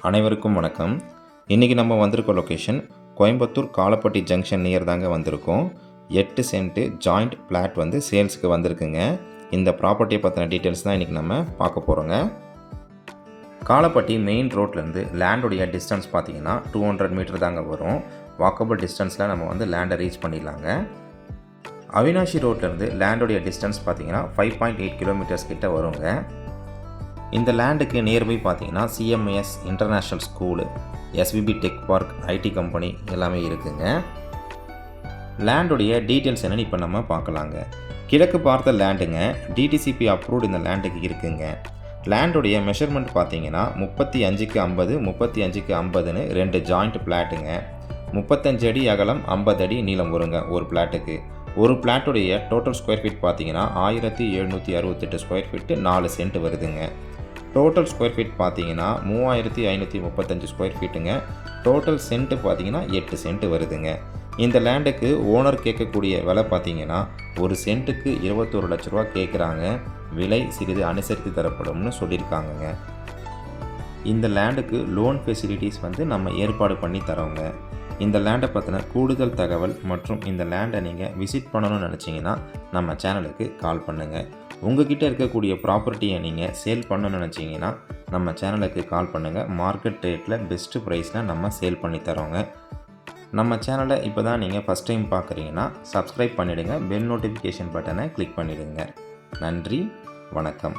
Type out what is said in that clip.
அனைவருக்கும் வணக்கம். இன்றைக்கி நம்ம வந்திருக்க location Coimbatore Kalapatti junction near தாங்க வந்திருக்கோம். 8 சென்ட் ஜாயிண்ட் பிளாட் வந்து சேல்ஸுக்கு வந்திருக்குங்க. இந்த ப்ராப்பர்ட்டியை பற்றின டீட்டெயில்ஸ் தான் இன்றைக்கி நம்ம பார்க்க போகிறோங்க. காலப்பட்டி மெயின் ரோட்லேருந்து லேண்டுடைய டிஸ்டன்ஸ் பார்த்திங்கன்னா 200 மீட்டர் தாங்க வரும். வாக்கபிள் டிஸ்டன்ஸில் நம்ம வந்து லேண்டை ரீச் பண்ணிடலாங்க. அவினாஷி ரோட்லேருந்து லேண்டுடைய டிஸ்டன்ஸ் பார்த்திங்கன்னா 5.8 கிலோமீட்டர்ஸ் கிட்ட வருங்க. இந்த லேண்டுக்கு நியர்பை பார்த்தீங்கன்னா CMS international school, SVB tech park, IT company எல்லாமே இருக்குங்க. லேண்டுடைய டீட்டெயில்ஸ் என்னென்னு இப்போ நம்ம பார்க்கலாங்க. கிழக்கு பார்த்த லேண்டுங்க, DTCP அப்ரூவ்டு இந்த லேண்டுக்கு இருக்குங்க. லேண்டுடைய மெஷர்மெண்ட் பார்த்தீங்கன்னா 35க்கு 50, 35க்கு 50ன்னு 2 ஜாயிண்ட் பிளாட்டுங்க. 35 அடி அகலம், 50 அடி நீளம் வருங்க ஒரு பிளாட்டுக்கு. ஒரு பிளாட்டுடைய டோட்டல் ஸ்கொயர் ஃபீட் பார்த்தீங்கன்னா 1768 ஸ்கொயர் ஃபீட்டு 4 சென்ட் வருதுங்க. டோட்டல் ஸ்கொயர் ஃபீட் பார்த்தீங்கன்னா 3535 ஸ்கொயர் ஃபீட்டுங்க. டோட்டல் சென்ட்டு பார்த்தீங்கன்னா 8 சென்ட் வருதுங்க. இந்த லேண்டுக்கு ஓனர் கேட்கக்கூடிய விலை பார்த்தீங்கன்னா ஒரு சென்ட்டுக்கு 21 லட்ச ரூபா கேட்குறாங்க. விலை சிறிது அனுசரித்து தரப்படும்னு சொல்லியிருக்காங்கங்க. இந்த லேண்டுக்கு லோன் ஃபெசிலிட்டிஸ் வந்து நம்ம ஏற்பாடு பண்ணி தரோங்க. இந்த லேண்டை பற்றின கூடுதல் தகவல் மற்றும் இந்த லேண்டை நீங்கள் விசிட் பண்ணணும்னு நினச்சிங்கன்னா நம்ம சேனலுக்கு கால் பண்ணுங்கள். உங்ககிட்ட இருக்கக்கூடிய ப்ராப்பர்ட்டியை நீங்கள் சேல் பண்ணணும்னு நினச்சிங்கன்னா நம்ம சேனலுக்கு கால் பண்ணுங்கள். மார்க்கெட் ரேட்டில் பெஸ்ட்டு ப்ரைஸில் நம்ம சேல் பண்ணி தரோங்க. நம்ம சேனலை இப்போ தான் நீங்கள் ஃபஸ்ட் டைம் பார்க்குறீங்கன்னா சப்ஸ்கிரைப் பண்ணிவிடுங்க. பெல் நோட்டிஃபிகேஷன் பட்டனை கிளிக் பண்ணிவிடுங்க. நன்றி, வணக்கம்.